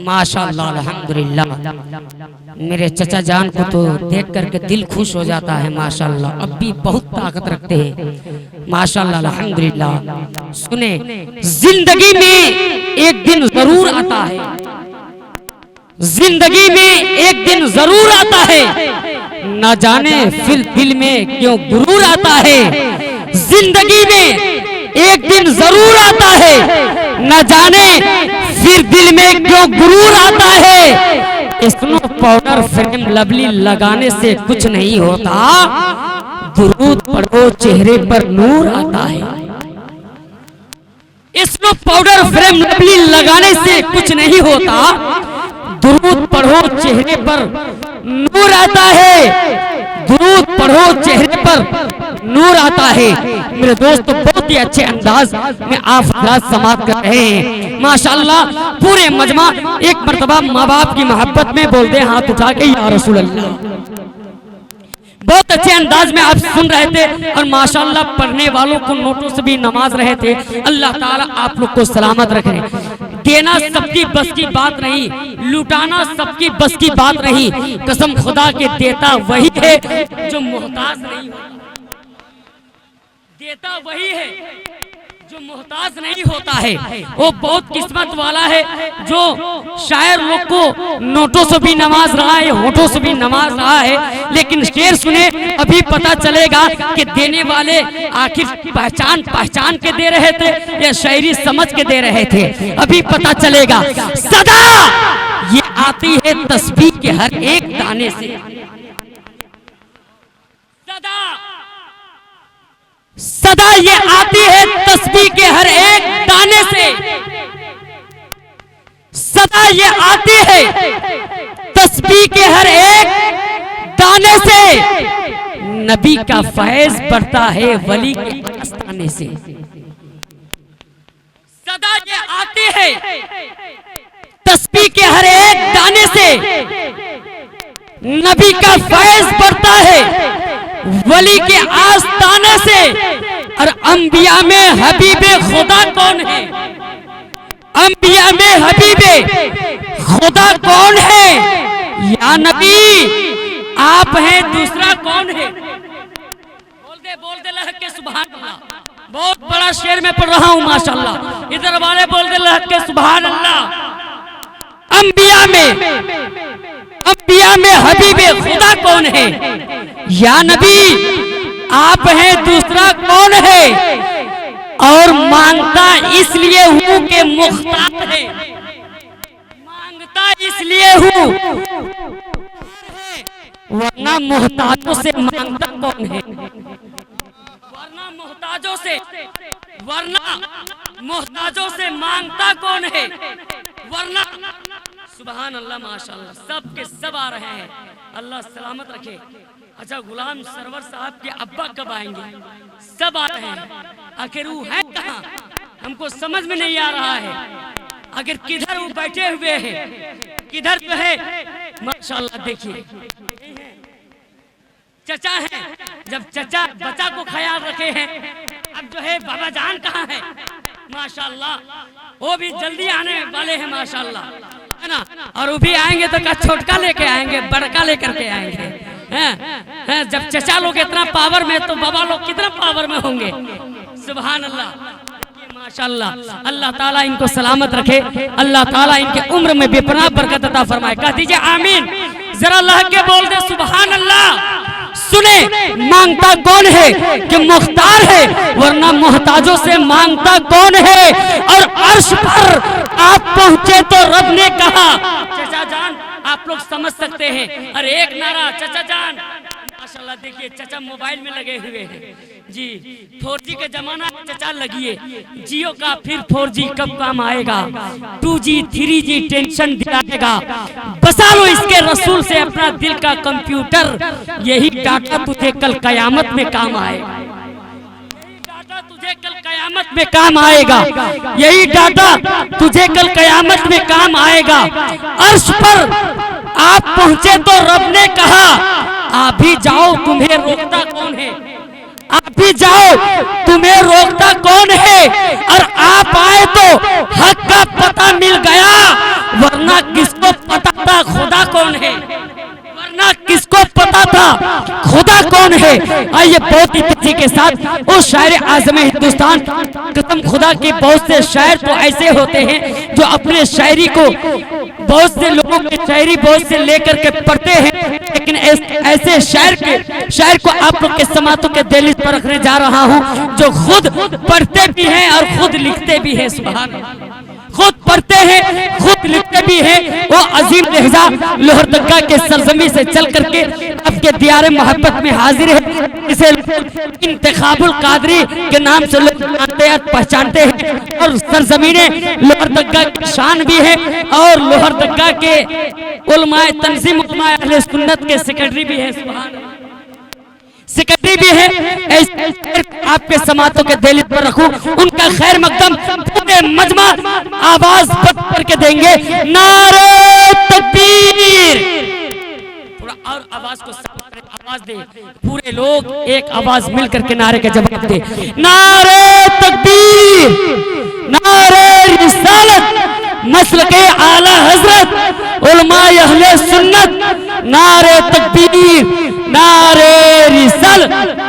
माशाअल्लाह अल्हम्दुलिल्लाह। मेरे चचा जान को तो देख करके दिल खुश हो जाता है माशाअल्लाह। अब भी बहुत ताकत रखते हैं माशाअल्लाह अल्हम्दुलिल्लाह। सुने, जिंदगी में एक दिन जरूर आता है, जिंदगी में एक दिन जरूर आता है, न जाने फिर दिल में क्यों गुरूर आता है। जिंदगी में एक दिन जरूर आता है, न जाने फिर दिल में क्यों गुरूर आता है। स्नो पाउडर फ्रेम लवली लगाने से कुछ नहीं होता, दुरूद पढ़ो चेहरे पर नूर आता है। स्नो पाउडर फ्रेम लवली लगाने से कुछ नहीं होता, दुरूद पढ़ो चेहरे पर नूर आता है, दुरूद पढ़ो चेहरे पर नूर आता है। मेरे दोस्त बहुत ही अच्छे अंदाज में आप समाप्त कर रहे हैं माशाअल्लाह। पूरे मजमा एक मर्तबा माँ बाप की मोहब्बत में बोलते हैं हाथ उठा के या रसूल अल्लाह। बहुत अच्छे अंदाज में आप सुन रहे थे और माशाअल्लाह पढ़ने वालों को नोटों से भी नमाज रहे थे। अल्लाह ताला आप लोग को सलामत रखे। देना सबकी बस की बात नहीं, लुटाना सबकी बस की बात नहीं। कसम खुदा के देता वही है जो मोहताज नहीं होता, देता वही है जो मोहताज नहीं होता है। वो बहुत किस्मत वाला है जो शायर लोग को नोटों से भी नमाज रहा है, होठों से भी नमाज रहा है। लेकिन शेर सुने, अभी पता चलेगा कि देने वाले आखिर पहचान के दे रहे थे या शायरी समझ के दे रहे थे, अभी पता चलेगा। सदा ये आती है तस्बीह के हर एक दाने से, सदा ये आती है तस्बीह के हर एक दाने से, सदा ये आती है तस्बीह के हर एक दाने से। नबी का फैज बढ़ता है वली के आस्ताने से, सदा ये आती है तस्बीह के हर एक दाने से। नबी का फैज बढ़ता है वली के आस्ताने से। और अंबिया में हबीबे खुदा कौन है, अंबिया में हबीबे खुदा कौन है। या नबी आप हैं, दूसरा कौन है। बोल दे लहक के सुभान अल्लाह। बहुत बड़ा शेर में पढ़ रहा हूँ माशाअल्लाह। इधर वाले बोल दे लहक के सुभान अल्लाह। अंबिया में हबीबे खुदा कौन है। या नबी आप हैं, दूसरा कौन है। और मांगता इसलिए हूँ कि मुख्तार है, मांगता इसलिए हूँ वरना मोहताजों से मांगता कौन है, वरना मोहताजों से मांगता कौन है, वरना। सुभान अल्लाह माशाअल्लाह, सब के सब आ रहे हैं, अल्लाह सलामत रखे। अच्छा, गुलाम सरवर साहब के अब्बा कब आएंगे? सब आ रहे हैं, आखिर वो है कहाँ, हमको समझ में नहीं आ रहा है। आखिर किधर वो बैठे हुए हैं, किधर जो है माशाअल्लाह। देखिए चचा हैं, जब चचा बच्चा को ख्याल रखे हैं, अब जो है बाबा जान कहाँ है माशाअल्लाह, वो भी जल्दी आने वाले हैं माशाअल्लाह, है ना। और वो भी आएंगे तो क्या छोटका लेके आएंगे, बड़का लेकर के आएंगे, हैं। जब चचा लोग इतना पावर में तो बाबा लोग कितना पावर में होंगे। सुभान अल्लाह माशाअल्लाह। अल्लाह ताला इनको सलामत रखे, अल्लाह ताला इनके उम्र में बेपनाह बरकत अता फरमाए। कह दीजिए आमीन। जरा अल्लाह के बोल दे सुभान अल्लाह। सुने, मांगता कौन है कि मुख्तार है, वरना मोहताजों से मांगता कौन है। और अर्श पर आप पहुंचे तो रब ने कहा। चचा जान आप लोग समझ सकते हैं, अरे एक नारा चचा जान माशाअल्लाह। देखिए चचा मोबाइल में लगे हुए हैं जी। 4G के जमाना चचा लगिए, जियो का फिर 4G कब काम आएगा। 2G 3G टेंशन दिलाएगा। बसा लो इसके रसूल से अपना दिल का कंप्यूटर, यही डाटा तुझे कल कयामत में काम आएगा, तुझे कल कयामत में काम आएगा, यही डाटा तुझे कल कयामत में काम आएगा। अर्श पर आप पहुंचे तो रब ने कहा आ भी जाओ, तुम्हें रोकता कौन है। आप भी जाओ, तुम्हें रोकता कौन है? और आप आए तो हक का पता मिल गया, वरना किसको पता था खुदा कौन है? वरना किसको पता था खुदा कौन है? आइए बहुत ही तेजी के साथ उस शायर आज़म हिंदुस्तान, कसम खुदा के बहुत से शायर तो ऐसे होते हैं जो अपने शायरी को बहुत से लोगों की शायरी बहुत से लेकर के पढ़ते हैं, लेकिन ऐसे शायर को आप लोग के समातों के दहलीज पर रखने जा रहा हूं जो खुद पढ़ते भी हैं और खुद लिखते भी हैं। सुभान अल्लाह, खुद पढ़ते हैं खुद लिखते भी हैं। वो अजीम लहजा लोहरदगा के सरजमी से चल करके आपके दियारे मोहब्बत में हाजिर है, इसे इंतखाबुल कादरी के नाम से लोग जानते हैं पहचानते हैं। और सरजमीने लोहरदगा की शान भी है और लोहरदगा के उलमाए तंजीम उलमाए अहले सुन्नत के सेक्रेटरी भी है। सुभान अल्लाह, सेक्रेटरी भी है। आपके समातों के दहलीज पर रखूं, उनका खैर मकदम पूरे मजमा आवाज करके देंगे, नारे तकबीर। थोड़ा और आवाज को आवाज दे, पूरे लोग एक आवाज मिल करके नारे का जवाब दे, नारे तकबीर, नारे रिसालत, मसलके आला हजरत उलमाए अहले सुन्नत, नारे तकबीर, नारे रिसालत।